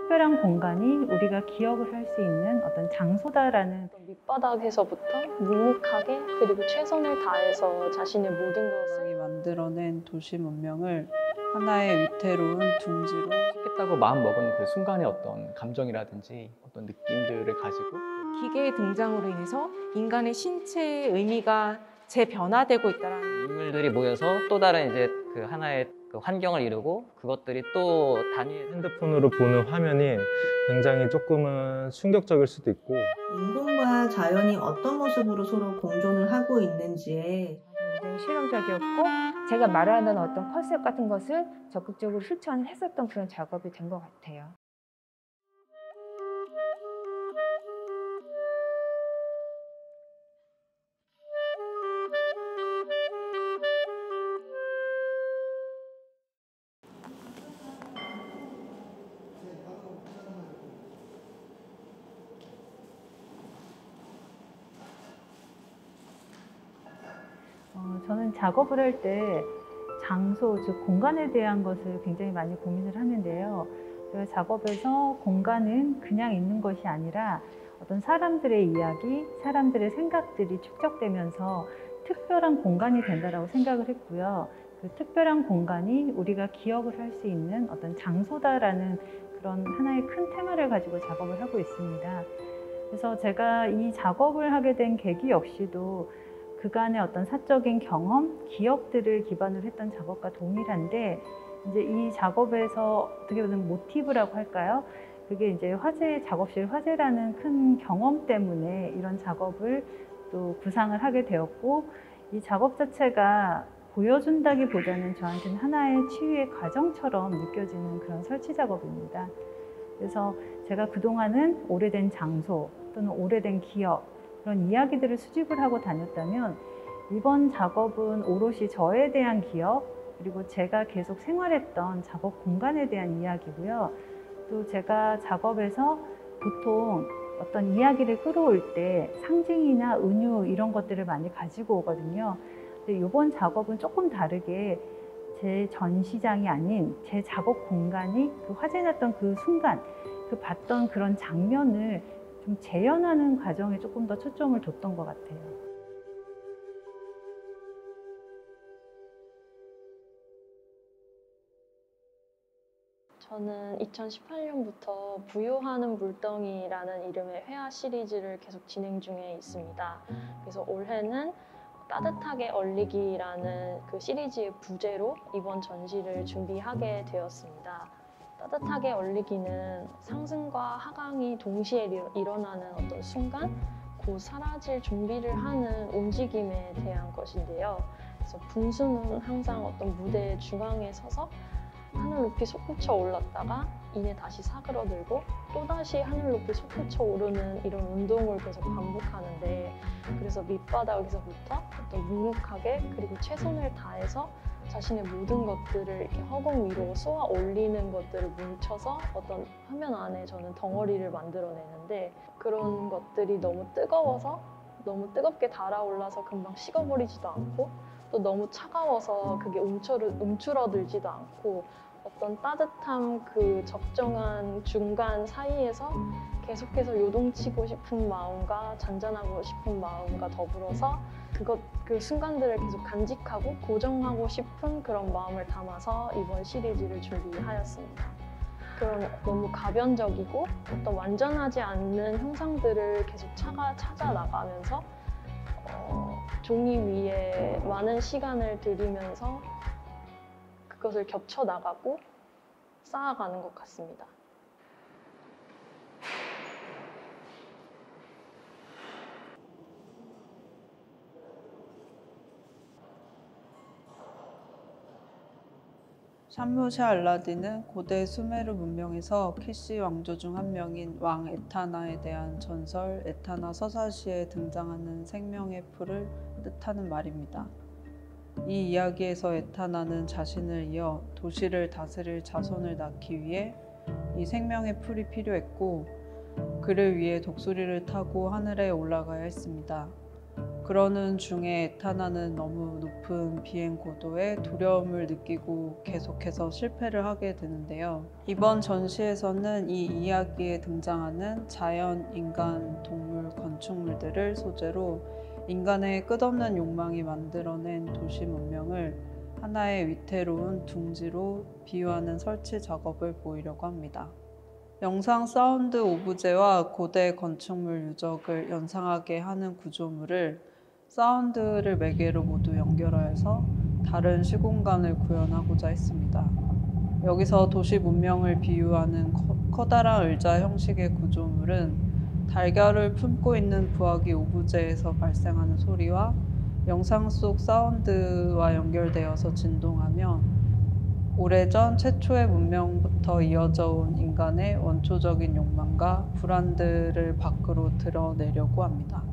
특별한 공간이 우리가 기억을 할 수 있는 어떤 장소다라는 밑바닥에서부터 묵묵하게 그리고 최선을 다해서 자신의 모든 것을 만들어낸 도시 문명을 하나의 위태로운 둥지로 싶겠다고 마음먹은 그 순간의 어떤 감정이라든지 어떤 느낌들을 가지고 기계의 등장으로 인해서 인간의 신체의 의미가 재변화되고 있다는 인물들이 모여서 또 다른 이제 그 하나의 그 환경을 이루고 그것들이 또 단위 핸드폰으로 보는 화면이 굉장히 조금은 충격적일 수도 있고 인공과 자연이 어떤 모습으로 서로 공존을 하고 있는지에 굉장히 실용적이었고 제가 말하는 어떤 컨셉 같은 것을 적극적으로 실천했었던 그런 작업이 된 것 같아요. 저는 작업을 할 때 장소, 즉 공간에 대한 것을 굉장히 많이 고민을 하는데요. 제가 작업에서 공간은 그냥 있는 것이 아니라 어떤 사람들의 이야기, 사람들의 생각들이 축적되면서 특별한 공간이 된다고 생각을 했고요. 그 특별한 공간이 우리가 기억을 할 수 있는 어떤 장소다라는 그런 하나의 큰 테마를 가지고 작업을 하고 있습니다. 그래서 제가 이 작업을 하게 된 계기 역시도 그간의 어떤 사적인 경험, 기억들을 기반으로 했던 작업과 동일한데 이제 이 작업에서 어떻게 보면 모티브라고 할까요? 그게 이제 화재, 작업실 화재라는 큰 경험 때문에 이런 작업을 또 구상을 하게 되었고 이 작업 자체가 보여준다기보다는 저한테는 하나의 치유의 과정처럼 느껴지는 그런 설치 작업입니다. 그래서 제가 그동안은 오래된 장소 또는 오래된 기억 그런 이야기들을 수집을 하고 다녔다면 이번 작업은 오롯이 저에 대한 기억 그리고 제가 계속 생활했던 작업 공간에 대한 이야기고요. 또 제가 작업에서 보통 어떤 이야기를 끌어올 때 상징이나 은유 이런 것들을 많이 가지고 오거든요. 근데 이번 작업은 조금 다르게 제 전시장이 아닌 제 작업 공간이 그 화재 났던 그 순간 그 봤던 그런 장면을 좀 재현하는 과정에 조금 더 초점을 뒀던 것 같아요. 저는 2018년부터 부유하는 물덩이라는 이름의 회화 시리즈를 계속 진행 중에 있습니다. 그래서 올해는 따뜻하게 얼리기라는 그 시리즈의 부제로 이번 전시를 준비하게 되었습니다. 따뜻하게 얼리기는 상승과 하강이 동시에 일어나는 어떤 순간 곧 사라질 준비를 하는 움직임에 대한 것인데요. 그래서 분수는 항상 어떤 무대의 중앙에 서서 하늘 높이 솟구쳐 올랐다가 이내 다시 사그러들고 또다시 하늘 높이 솟구쳐 오르는 이런 운동을 계속 반복하는데 그래서 밑바닥에서부터 어떤 묵묵하게 그리고 최선을 다해서 자신의 모든 것들을 이렇게 허공 위로 쏘아 올리는 것들을 뭉쳐서 어떤 화면 안에 저는 덩어리를 만들어내는데 그런 것들이 너무 뜨거워서 너무 뜨겁게 달아올라서 금방 식어버리지도 않고 또 너무 차가워서 그게 움츠러들지도 않고 어떤 따뜻함 그 적정한 중간 사이에서 계속해서 요동치고 싶은 마음과 잔잔하고 싶은 마음과 더불어서 그 순간들을 계속 간직하고 고정하고 싶은 그런 마음을 담아서 이번 시리즈를 준비하였습니다. 그런 너무 가변적이고 어떤 완전하지 않는 형상들을 계속 찾아 나가면서 종이 위에 많은 시간을 들이면서 그것을 겹쳐 나가고 쌓아가는 것 같습니다. 샴무샤 알라딘은 고대 수메르 문명에서 키시 왕조 중 한 명인 왕 에타나에 대한 전설 에타나 서사시에 등장하는 생명의 풀을 뜻하는 말입니다. 이 이야기에서 에타나는 자신을 이어 도시를 다스릴 자손을 낳기 위해 이 생명의 풀이 필요했고 그를 위해 독수리를 타고 하늘에 올라가야 했습니다. 그러는 중에 에타나는 너무 높은 비행 고도에 두려움을 느끼고 계속해서 실패를 하게 되는데요. 이번 전시에서는 이 이야기에 등장하는 자연, 인간, 동물, 건축물들을 소재로 인간의 끝없는 욕망이 만들어낸 도시 문명을 하나의 위태로운 둥지로 비유하는 설치 작업을 보이려고 합니다. 영상 사운드 오브제와 고대 건축물 유적을 연상하게 하는 구조물을 사운드를 매개로 모두 연결하여서 다른 시공간을 구현하고자 했습니다. 여기서 도시 문명을 비유하는 커다란 의자 형식의 구조물은 달걀을 품고 있는 부화기 오브제에서 발생하는 소리와 영상 속 사운드와 연결되어서 진동하며 오래전 최초의 문명부터 이어져 온 인간의 원초적인 욕망과 불안들을 밖으로 드러내려고 합니다.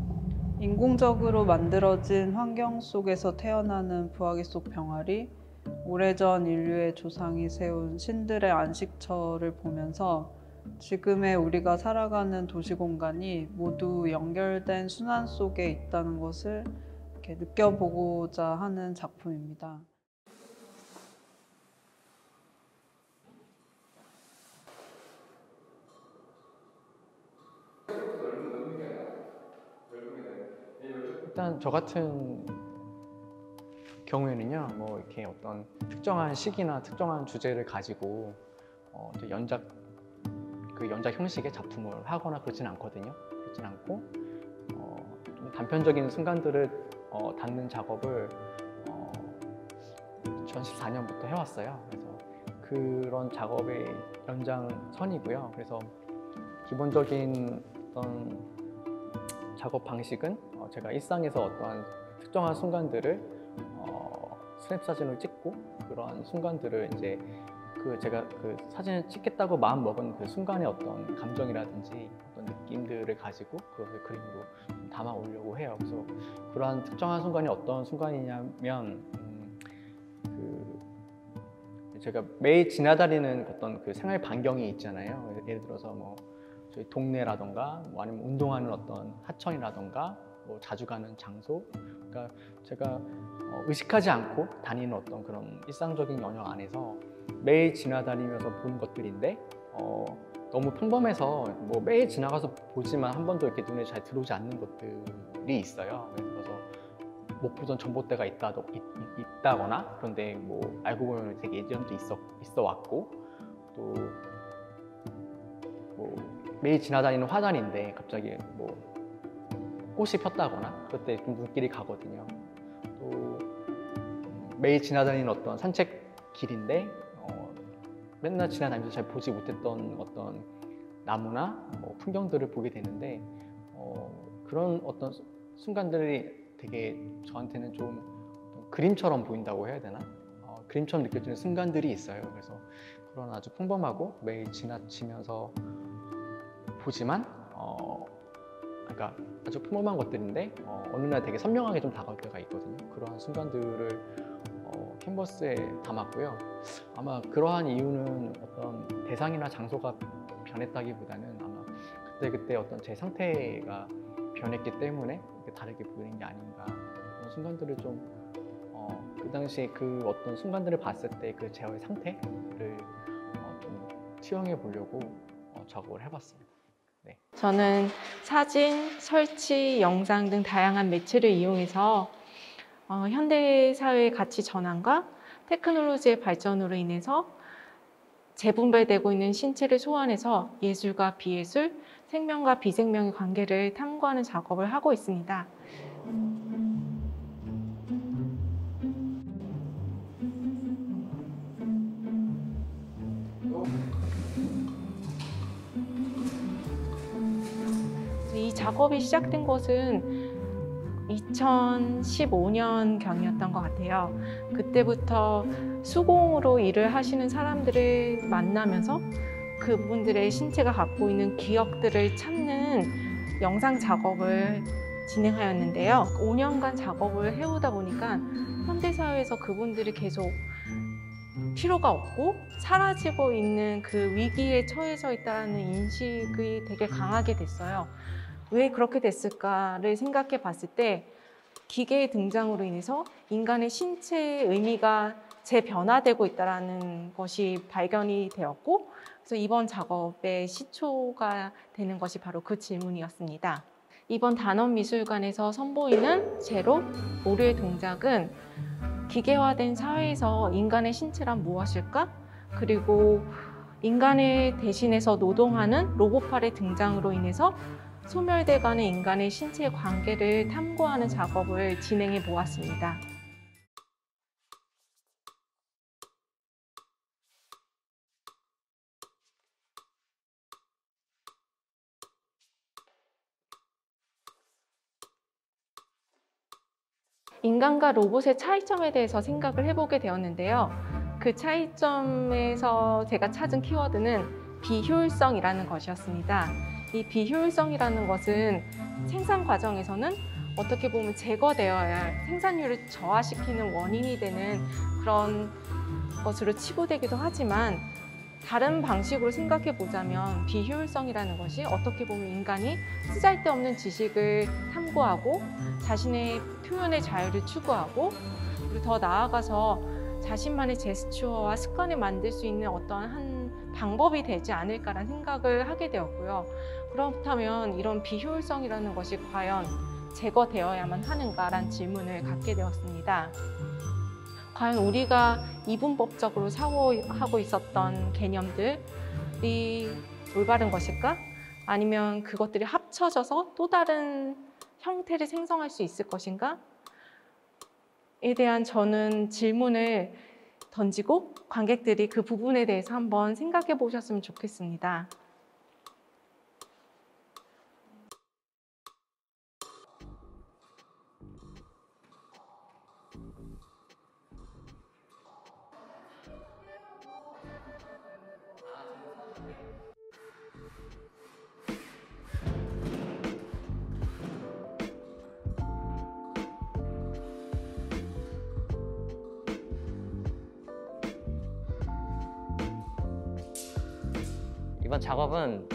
인공적으로 만들어진 환경 속에서 태어나는 부화기 속 병아리, 오래전 인류의 조상이 세운 신들의 안식처를 보면서 지금의 우리가 살아가는 도시 공간이 모두 연결된 순환 속에 있다는 것을 이렇게 느껴보고자 하는 작품입니다. 일단 저 같은 경우에는요, 뭐 이렇게 어떤 특정한 시기나 특정한 주제를 가지고 이제 연작 형식의 작품을 하거나 그렇진 않거든요. 그렇진 않고 좀 단편적인 순간들을 담는 작업을 2014년부터 해왔어요. 그래서 그런 작업의 연장선이고요. 그래서 기본적인 어떤 작업 방식은 제가 일상에서 어떠한 특정한 순간들을 스냅 사진을 찍고 그러한 순간들을 이제 제가 그 사진을 찍겠다고 마음 먹은 그 순간의 어떤 감정이라든지 어떤 느낌들을 가지고 그것을 그림으로 담아 오려고 해요. 그래서 그러한 특정한 순간이 어떤 순간이냐면 제가 매일 지나다니는 어떤 그 생활 반경이 있잖아요. 예를 들어서 뭐 저희 동네라던가 뭐 아니면 운동하는 어떤 하천이라던가 뭐 자주 가는 장소, 그러니까 제가 의식하지 않고 다니는 어떤 그런 일상적인 영역 안에서 매일 지나다니면서 보는 것들인데 너무 평범해서 뭐 매일 지나가서 보지만 한 번도 이렇게 눈에 잘 들어오지 않는 것들이 있어요. 그래서 못 보던 전봇대가 있다거나, 그런데 뭐 알고 보면 되게 예전도 있어 왔고, 또 뭐 매일 지나다니는 화단인데 갑자기 뭐 꽃이 폈다거나 그럴 때 좀 눈길이 가거든요. 또 매일 지나다니는 어떤 산책길인데 맨날 지나다니면서 잘 보지 못했던 어떤 나무나 뭐 풍경들을 보게 되는데 그런 어떤 순간들이 되게 저한테는 좀 그림처럼 보인다고 해야 되나? 그림처럼 느껴지는 순간들이 있어요. 그래서 그런 아주 평범하고 매일 지나치면서 보지만 그러니까 아주 평범한 것들인데 어느 날 되게 선명하게 좀 다가올 때가 있거든요. 그러한 순간들을 캔버스에 담았고요. 아마 그러한 이유는 어떤 대상이나 장소가 변했다기보다는 아마 그때 어떤 제 상태가 변했기 때문에 이렇게 다르게 보이는 게 아닌가. 그런 순간들을 좀 그 당시 그 어떤 순간들을 봤을 때 그 제어의 상태를 좀 투영해 보려고 작업을 해봤습니다. 네. 저는 사진, 설치, 영상 등 다양한 매체를 이용해서 현대 사회의 가치 전환과 테크놀로지의 발전으로 인해서 재분배되고 있는 신체를 소환해서 예술과 비예술, 생명과 비생명의 관계를 탐구하는 작업을 하고 있습니다. 이 작업이 시작된 것은 2015년경이었던 것 같아요. 그때부터 수공으로 일을 하시는 사람들을 만나면서 그분들의 신체가 갖고 있는 기억들을 찾는 영상 작업을 진행하였는데요. 5년간 작업을 해오다 보니까 현대사회에서 그분들이 계속 필요가 없고 사라지고 있는 그 위기에 처해져 있다는 인식이 되게 강하게 됐어요. 왜 그렇게 됐을까를 생각해 봤을 때 기계의 등장으로 인해서 인간의 신체의 의미가 재변화되고 있다는 것이 발견이 되었고, 그래서 이번 작업의 시초가 되는 것이 바로 그 질문이었습니다. 이번 단원미술관에서 선보이는 제로, 오류의 동작은 기계화된 사회에서 인간의 신체란 무엇일까? 그리고 인간을 대신해서 노동하는 로봇팔의 등장으로 인해서 소멸돼가는 인간의 신체 관계를 탐구하는 작업을 진행해 보았습니다. 인간과 로봇의 차이점에 대해서 생각을 해보게 되었는데요. 그 차이점에서 제가 찾은 키워드는 비효율성이라는 것이었습니다. 이 비효율성이라는 것은 생산 과정에서는 어떻게 보면 제거되어야 할 생산율을 저하시키는 원인이 되는 그런 것으로 치부되기도 하지만, 다른 방식으로 생각해 보자면 비효율성이라는 것이 어떻게 보면 인간이 쓰잘데없는 지식을 탐구하고 자신의 표현의 자유를 추구하고, 그리고 더 나아가서 자신만의 제스처와 습관을 만들 수 있는 어떠한 한 방법이 되지 않을까라는 생각을 하게 되었고요. 그렇다면 이런 비효율성이라는 것이 과연 제거되어야만 하는가라는 질문을 갖게 되었습니다. 과연 우리가 이분법적으로 사고하고 있었던 개념들이 올바른 것일까? 아니면 그것들이 합쳐져서 또 다른 형태를 생성할 수 있을 것인가? 에 대한 저는 질문을 던지고 관객들이 그 부분에 대해서 한번 생각해 보셨으면 좋겠습니다. 이번 작업은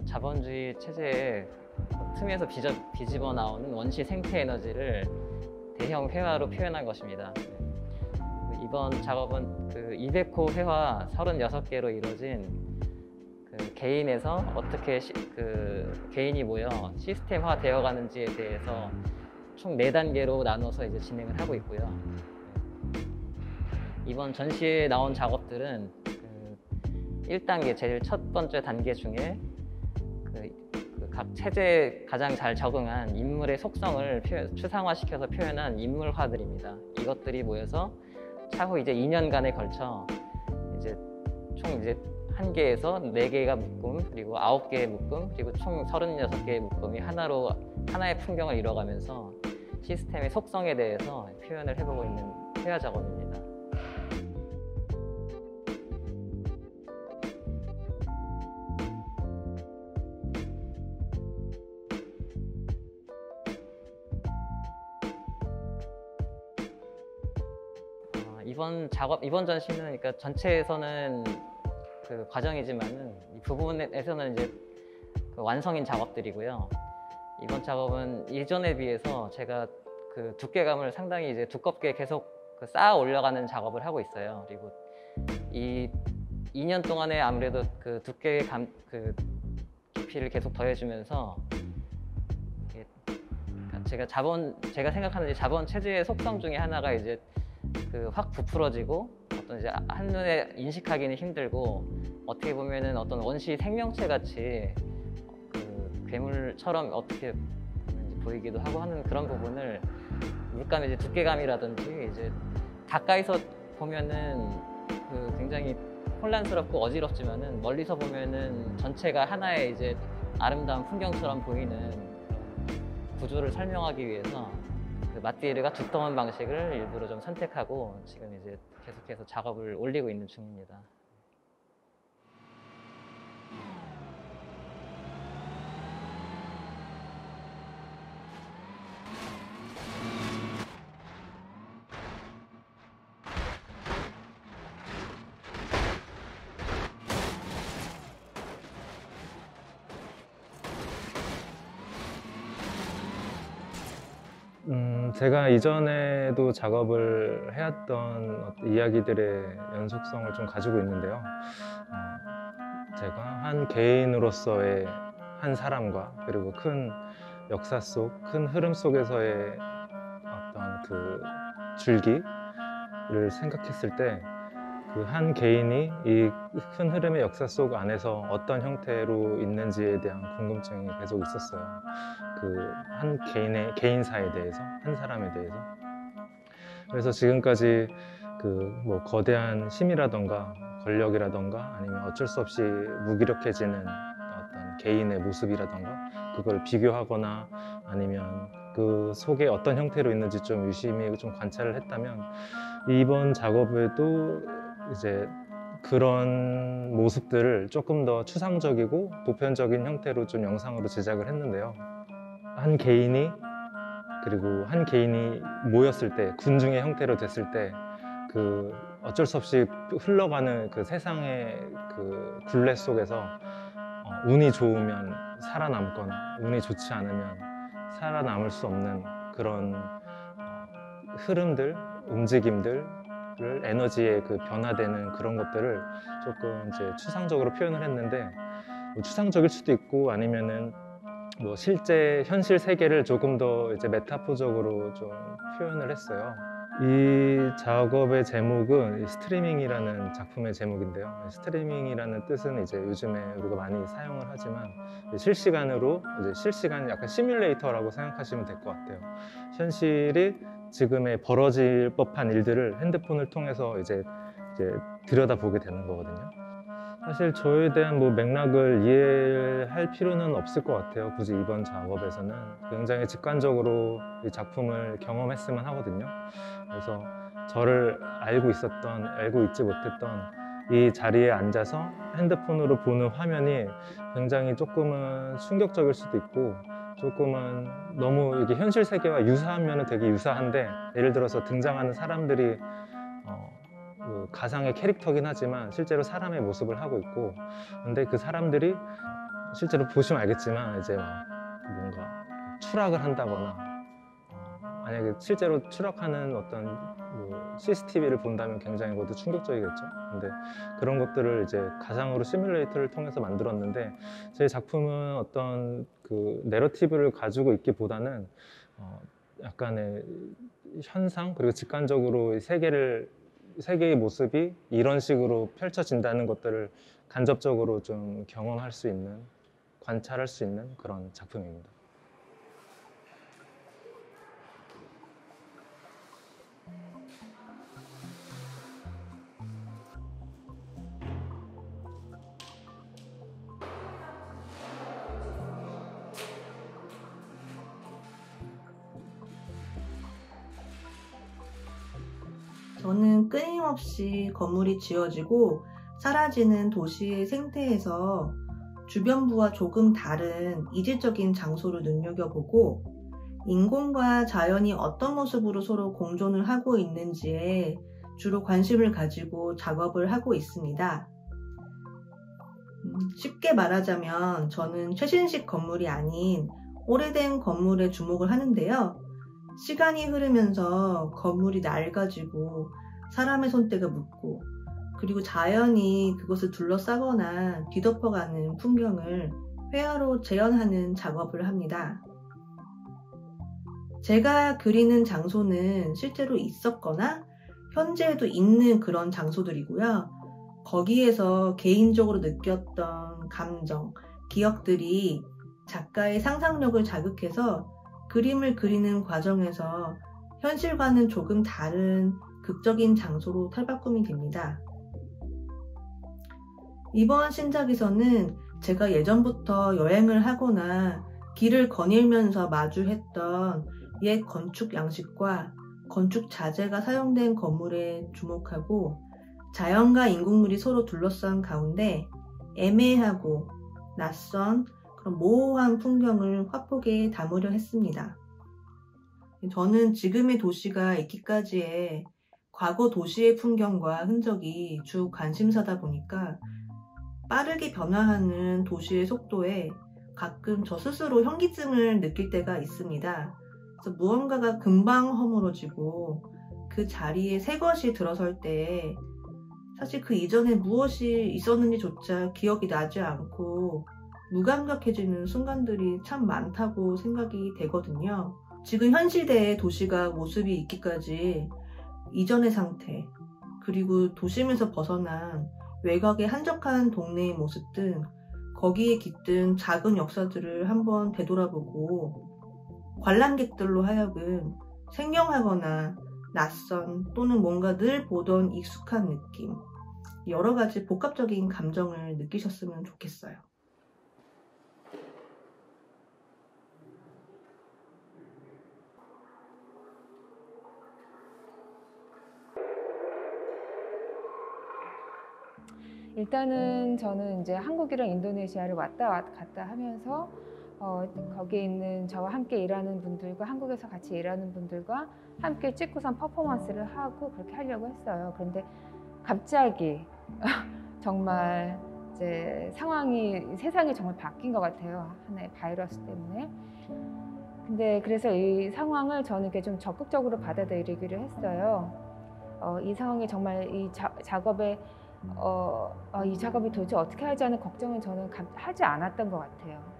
자본주의 체제의 틈에서 뒤집어 나오는 원시 생태 에너지를 대형 회화로 표현한 것입니다. 이번 작업은 200호 회화 36개로 이루어진 개인에서 어떻게 개인이 모여 시스템화 되어 가는지에 대해서 총 4단계로 나눠서 이제 진행을 하고 있고요. 이번 전시에 나온 작업들은 1단계, 제일 첫 번째 단계 중에 각 체제에 가장 잘 적응한 인물의 속성을 추상화시켜서 표현한 인물화들입니다. 이것들이 모여서 차후 이제 2년간에 걸쳐 총 1개에서 4개가 묶음, 그리고 9개의 묶음, 그리고 총 36개의 묶음이 하나의 풍경을 이뤄가면서 시스템의 속성에 대해서 표현을 해보고 있는 회화 작업입니다. 이번 전시는 그러니까 전체에서는 그 과정이지만은 이 부분에서는 이제 완성인 작업들이고요. 이번 작업은 예전에 비해서 제가 그 두께감을 상당히 이제 두껍게 계속 쌓아 올려가는 작업을 하고 있어요. 그리고 이 2년 동안에 아무래도 그 두께의 깊이를 계속 더해주면서 제가 생각하는 자본 체제의 속성 중에 하나가 이제 확 부풀어지고 어떤 이제 한눈에 인식하기는 힘들고 어떻게 보면은 어떤 원시 생명체 같이 괴물처럼 어떻게 보이기도 하고 하는 그런 부분을 물감의 이제 두께감이라든지 이제 가까이서 보면은 굉장히 혼란스럽고 어지럽지만은 멀리서 보면은 전체가 하나의 이제 아름다운 풍경처럼 보이는 구조를 설명하기 위해서 마띠르가 두터운 방식을 일부러 좀 선택하고 지금 이제 계속해서 작업을 올리고 있는 중입니다. 제가 이전에도 작업을 해왔던 이야기들의 연속성을 좀 가지고 있는데요. 제가 한 개인으로서의 한 사람과 그리고 큰 역사 속, 큰 흐름 속에서의 어떤 그 줄기를 생각했을 때 그 한 개인이 이 큰 흐름의 역사 속 안에서 어떤 형태로 있는지에 대한 궁금증이 계속 있었어요. 그 한 개인사에 대해서, 한 사람에 대해서. 그래서 지금까지 그 뭐 거대한 힘이라던가 권력이라던가 아니면 어쩔 수 없이 무기력해지는 어떤 개인의 모습이라던가 그걸 비교하거나 아니면 그 속에 어떤 형태로 있는지 좀 유심히 좀 관찰을 했다면 이번 작업에도 이제 그런 모습들을 조금 더 추상적이고 보편적인 형태로 좀 영상으로 제작을 했는데요. 한 개인이 그리고 한 개인이 모였을 때 군중의 형태로 됐을 때 그 어쩔 수 없이 흘러가는 그 세상의 그 굴레 속에서 운이 좋으면 살아남거나 운이 좋지 않으면 살아남을 수 없는 그런 흐름들, 움직임들 에너지의 그 변화되는 그런 것들을 조금 이제 추상적으로 표현을 했는데 뭐 추상적일 수도 있고 아니면은 뭐 실제 현실 세계를 조금 더 이제 메타포적으로 좀 표현을 했어요. 이 작업의 제목은 스트리밍이라는 작품의 제목인데요. 스트리밍이라는 뜻은 이제 요즘에 우리가 많이 사용을 하지만 실시간으로 이제 실시간 약간 시뮬레이터라고 생각하시면 될 것 같아요. 현실이 지금의 벌어질 법한 일들을 핸드폰을 통해서 이제 들여다보게 되는 거거든요. 사실 저에 대한 뭐 맥락을 이해할 필요는 없을 것 같아요. 굳이 이번 작업에서는 굉장히 직관적으로 이 작품을 경험했으면 하거든요. 그래서 저를 알고 있지 못했던 이 자리에 앉아서 핸드폰으로 보는 화면이 굉장히 조금은 충격적일 수도 있고 조금은 너무 이게 현실 세계와 유사한 면은 되게 유사한데 예를 들어서 등장하는 사람들이 그 가상의 캐릭터긴 하지만 실제로 사람의 모습을 하고 있고 근데 그 사람들이 실제로 보시면 알겠지만 이제 막 뭔가 추락을 한다거나 만약에 실제로 추락하는 어떤 뭐 CCTV를 본다면 굉장히 그것도 충격적이겠죠. 근데 그런 것들을 이제 가상으로 시뮬레이터를 통해서 만들었는데 제 작품은 어떤 그 내러티브를 가지고 있기보다는 약간의 현상 그리고 직관적으로 세계의 모습이 이런 식으로 펼쳐진다는 것들을 간접적으로 좀 경험할 수 있는, 관찰할 수 있는 그런 작품입니다. 저는 끊임없이 건물이 지어지고 사라지는 도시의 생태에서 주변부와 조금 다른 이질적인 장소를 눈여겨보고 인공과 자연이 어떤 모습으로 서로 공존을 하고 있는지에 주로 관심을 가지고 작업을 하고 있습니다. 쉽게 말하자면 저는 최신식 건물이 아닌 오래된 건물에 주목을 하는데요. 시간이 흐르면서 건물이 낡아지고 사람의 손때가 묻고 그리고 자연이 그것을 둘러싸거나 뒤덮어가는 풍경을 회화로 재현하는 작업을 합니다. 제가 그리는 장소는 실제로 있었거나 현재에도 있는 그런 장소들이고요. 거기에서 개인적으로 느꼈던 감정, 기억들이 작가의 상상력을 자극해서 그림을 그리는 과정에서 현실과는 조금 다른 극적인 장소로 탈바꿈이 됩니다. 이번 신작에서는 제가 예전부터 여행을 하거나 길을 거닐면서 마주했던 옛 건축 양식과 건축 자재가 사용된 건물에 주목하고 자연과 인공물이 서로 둘러싼 가운데 애매하고 낯선 그런 모호한 풍경을 화폭에 담으려 했습니다. 저는 지금의 도시가 있기까지의 과거 도시의 풍경과 흔적이 주 관심사다 보니까 빠르게 변화하는 도시의 속도에 가끔 저 스스로 현기증을 느낄 때가 있습니다. 그래서 무언가가 금방 허물어지고 그 자리에 새 것이 들어설 때 사실 그 이전에 무엇이 있었는지조차 기억이 나지 않고 무감각해지는 순간들이 참 많다고 생각이 되거든요. 지금 현 시대의 도시가 모습이 있기까지 이전의 상태, 그리고 도심에서 벗어난 외곽의 한적한 동네의 모습 등 거기에 깃든 작은 역사들을 한번 되돌아보고 관람객들로 하여금 생경하거나 낯선 또는 뭔가 늘 보던 익숙한 느낌, 여러 가지 복합적인 감정을 느끼셨으면 좋겠어요. 일단은 저는 이제 한국이랑 인도네시아를 왔다 갔다 하면서 거기에 있는 저와 함께 일하는 분들과 한국에서 같이 일하는 분들과 함께 찍고선 퍼포먼스를 하고 그렇게 하려고 했어요. 그런데 갑자기 정말 이제 세상이 정말 바뀐 것 같아요. 하나의 바이러스 때문에. 근데 그래서 이 상황을 저는 이렇게 좀 적극적으로 받아들이기로 했어요. 이 상황이 정말 이 작업이 도대체 어떻게 하지 하는 걱정은 저는 하지 않았던 것 같아요.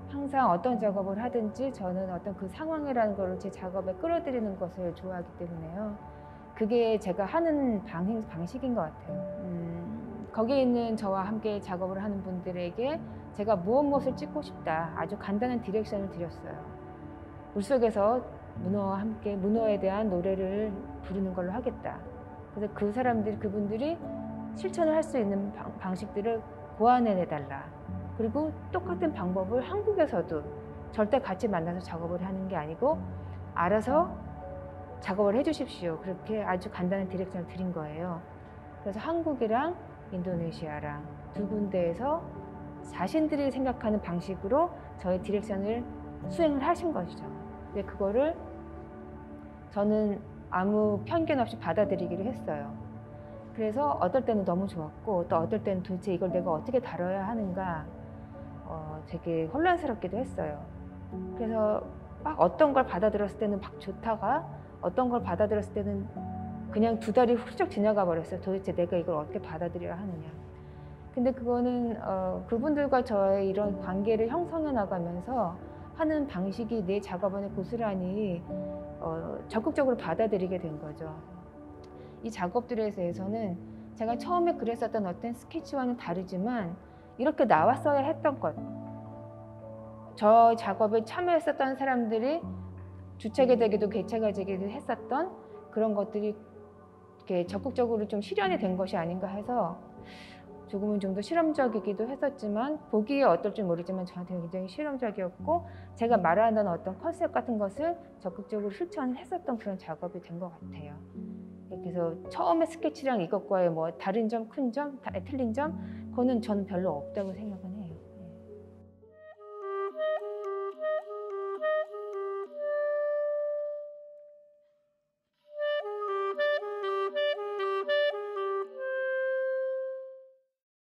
항상 어떤 작업을 하든지 저는 어떤 그 상황이라는 걸 제 작업에 끌어들이는 것을 좋아하기 때문에요. 그게 제가 하는 방식인 것 같아요. 거기에 있는 저와 함께 작업을 하는 분들에게 제가 무엇을 찍고 싶다, 아주 간단한 디렉션을 드렸어요. 물속에서 문어와 함께 문어에 대한 노래를 부르는 걸로 하겠다. 그래서 그분들이 실천을 할 수 있는 방식들을 고안해내달라. 그리고 똑같은 방법을 한국에서도 절대 같이 만나서 작업을 하는 게 아니고 알아서 작업을 해주십시오. 그렇게 아주 간단한 디렉션을 드린 거예요. 그래서 한국이랑 인도네시아랑 두 군데에서 자신들이 생각하는 방식으로 저의 디렉션을 수행을 하신 것이죠. 근데 그거를 저는 아무 편견 없이 받아들이기로 했어요. 그래서 어떨 때는 너무 좋았고 또 어떨 때는 도대체 이걸 내가 어떻게 다뤄야 하는가 되게 혼란스럽기도 했어요. 그래서 막 어떤 걸 받아들였을 때는 막 좋다가 어떤 걸 받아들였을 때는 그냥 두 달이 훌쩍 지나가 버렸어요. 도대체 내가 이걸 어떻게 받아들여야 하느냐. 근데 그거는 그분들과 저의 이런 관계를 형성해 나가면서 하는 방식이 내 작업안에 고스란히 적극적으로 받아들이게 된 거죠. 이 작업들에 대해서는 제가 처음에 그랬었던 어떤 스케치와는 다르지만 이렇게 나왔어야 했던 것, 저 작업에 참여했었던 사람들이 주체가 되기도 개체가 되기도 했었던 그런 것들이 이렇게 적극적으로 좀 실현이 된 것이 아닌가 해서 조금은 좀 더 실험적이기도 했었지만 보기에 어떨지 모르지만 저한테는 굉장히 실험적이었고 제가 말하는 어떤 컨셉 같은 것을 적극적으로 실천했었던 그런 작업이 된 것 같아요. 그래서 처음에 스케치랑 이것과의 뭐 다른 점, 큰 점, 틀린 점 그거는 저는 별로 없다고 생각은